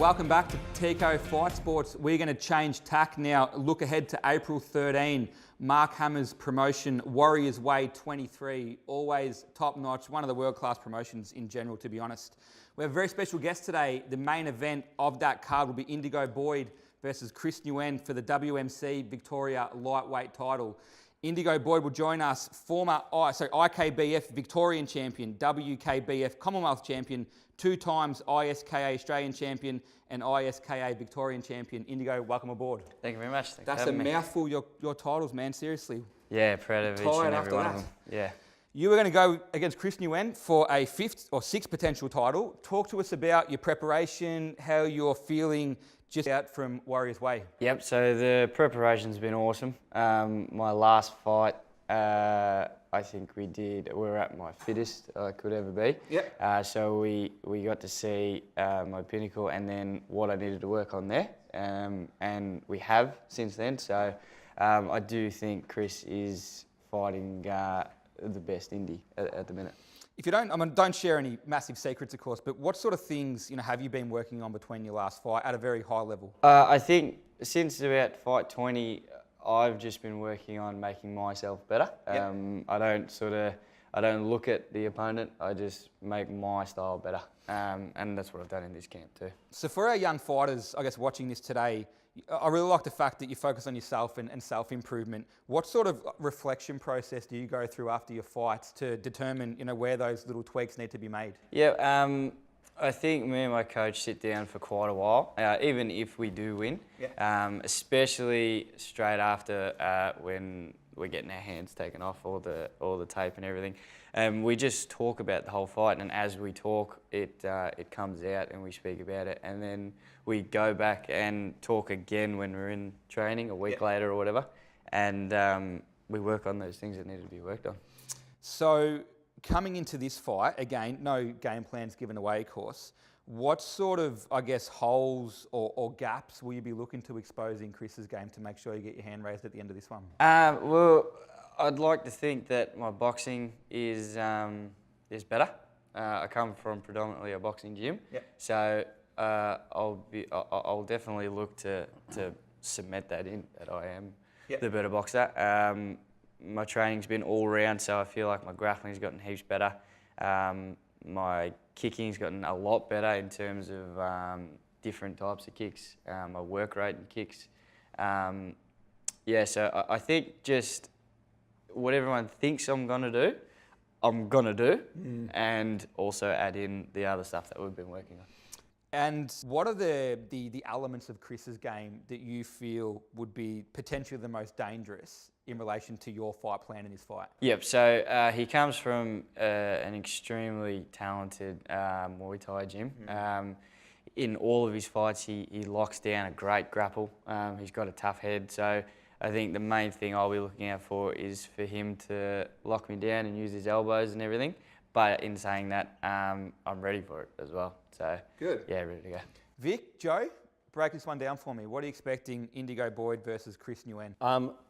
welcome back to Tico Fight Sports. We're going to change tack now. Look ahead to April 13. Mark Hammer's promotion, Warriors Way 23. Always top notch. One of the world-class promotions in general, to be honest. We have a very special guest today. The main event of that card will be Indigo Boyd versus Chris Nguyen for the WMC Victoria lightweight title. Indigo Boyd will join us, former IKBF Victorian champion, WKBF Commonwealth champion, 2 times ISKA Australian champion and ISKA Victorian champion. Indigo, welcome aboard. Thank you very much. That's a mouthful, your titles, man, seriously. Yeah, proud of each and every one of them. Yeah. You were going to go against Chris Nguyen for a 5th or 6th potential title. Talk to us about your preparation, how you're feeling just out from Warriors Way. Yep, so the preparation's been awesome. My last fight, I think we were at my fittest I could ever be. Yep. So we got to see my pinnacle and then what I needed to work on there. And we have since then. So I do think Chris is fighting the best indie at the minute. If you don't share any massive secrets, of course, but what sort of things have you been working on between your last fight at a very high level? I think since about fight 20, I've just been working on making myself better. Yep. I don't look at the opponent. I just make my style better, and that's what I've done in this camp too. So for our young fighters, I guess watching this today, I really like the fact that you focus on yourself and self-improvement. What sort of reflection process do you go through after your fights to determine, where those little tweaks need to be made? Yeah, I think me and my coach sit down for quite a while, even if we do win, especially straight after when we're getting our hands taken off all the tape and everything. We just talk about the whole fight, and as we talk, it comes out and we speak about it, and then we go back and talk again when we're in training a week later or whatever, and we work on those things that need to be worked on. So coming into this fight, again, no game plans given away, of course. What sort of, holes or gaps will you be looking to expose in Chris's game to make sure you get your hand raised at the end of this one? Well, I'd like to think that my boxing is better. I come from predominantly a boxing gym, so I'll definitely look to cement that in, that I am the better boxer. My training's been all round, so I feel like my grappling's gotten heaps better. My kicking's gotten a lot better in terms of different types of kicks, my work rate and kicks. So I think just what everyone thinks I'm gonna do, and also add in the other stuff that we've been working on. And what are the elements of Chris's game that you feel would be potentially the most dangerous in relation to your fight plan in this fight? Yep, so he comes from an extremely talented Muay Thai gym. In all of his fights, he locks down a great grapple. He's got a tough head, so I think the main thing I'll be looking out for is for him to lock me down and use his elbows and everything. But in saying that, I'm ready for it as well. So good. Yeah, ready to go. Vic, Joe, break this one down for me. What are you expecting Indigo Boyd versus Chris Nguyen?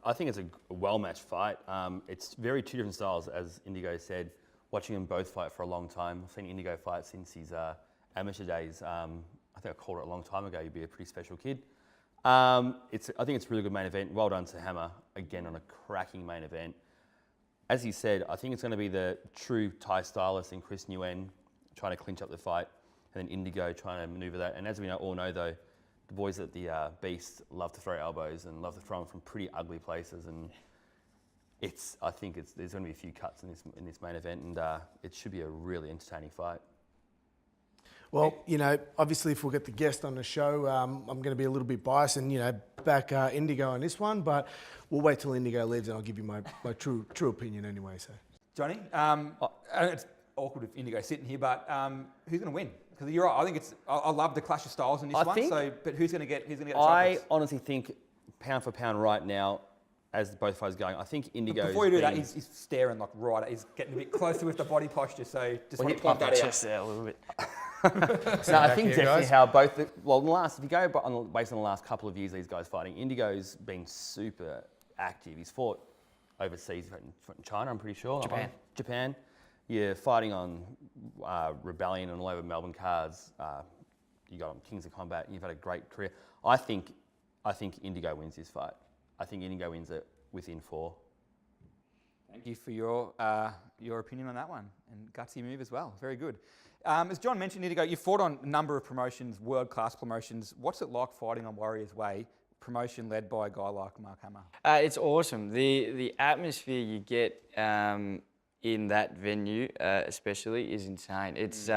I think it's a well-matched fight. It's very 2 different styles, as Indigo said. Watching them both fight for a long time. I've seen Indigo fight since his amateur days. I think I called it a long time ago. You'd be a pretty special kid. I think it's a really good main event. Well done to Hammer, again, on a cracking main event. As he said, I think it's going to be the true Thai stylist in Chris Nguyen trying to clinch up the fight, and then Indigo trying to manoeuvre that. And as we all know, though, the boys at the Beast love to throw elbows and love to throw them from pretty ugly places. And I think there's going to be a few cuts in this main event, and it should be a really entertaining fight. Well, obviously if we'll get the guest on the show, I'm going to be a little bit biased and, back Indigo on this one, but we'll wait till Indigo leaves and I'll give you my true opinion anyway. So, Johnny, it's awkward if Indigo's sitting here, but who's going to win? Because you're right, I think I love the clash of styles in this one, but who's going to get the I honestly think, pound for pound right now, as both fighters going, I think Indigo. Before you do that, he's staring like right. He's getting a bit closer with the body posture. So just want to point that out. Chest out a little bit. No, I think definitely how both. If you go based on the last couple of years, these guys fighting, Indigo's been super active. He's fought overseas, in China, I'm pretty sure. Japan. Yeah, fighting on Rebellion and all over Melbourne cards. you got Kings of Combat, and you've had a great career. I think Indigo wins this fight. I think Indigo wins it within 4. Thank you for your opinion on that one, and gutsy move as well. Very good. As John mentioned, Indigo, you fought on a number of promotions, world-class promotions. What's it like fighting on Warriors Way, promotion led by a guy like Mark Hammer? It's awesome. The atmosphere you get in that venue, especially, is insane. It's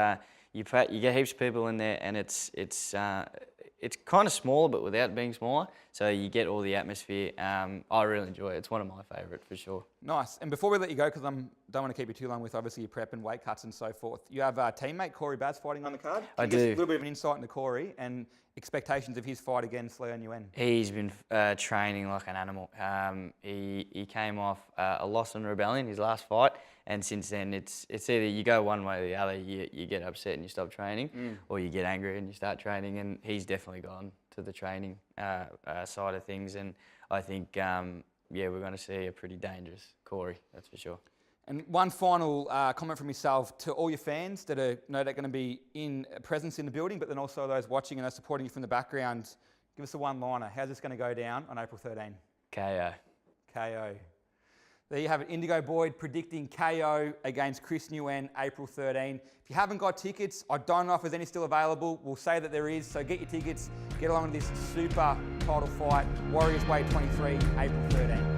you get heaps of people in there, and it's kind of smaller, but without being smaller. So you get all the atmosphere. I really enjoy it. It's one of my favourite for sure. Nice. And before we let you go, because I don't want to keep you too long with obviously your prep and weight cuts and so forth, you have teammate Corey Baz fighting on the card. I Give us do. A little bit of an insight into Corey and expectations of his fight against Leon Yuen. He's been training like an animal. He came off a loss in Rebellion, his last fight, and since then it's either you go one way or the other. You get upset and you stop training, or you get angry and you start training. And he's definitely gone to the training side of things. And I think we're going to see a pretty dangerous Corey, that's for sure. And one final comment from yourself to all your fans that are no doubt going to be in presence in the building, but then also those watching and those supporting you from the background. Give us a one-liner. How's this going to go down on April 13? KO. KO. There you have it. Indigo Boyd predicting KO against Chris Nguyen, April 13. If you haven't got tickets, I don't know if there's any still available. We'll say that there is, so get your tickets. Get along to this super title fight. Warriors Way 23, April 13.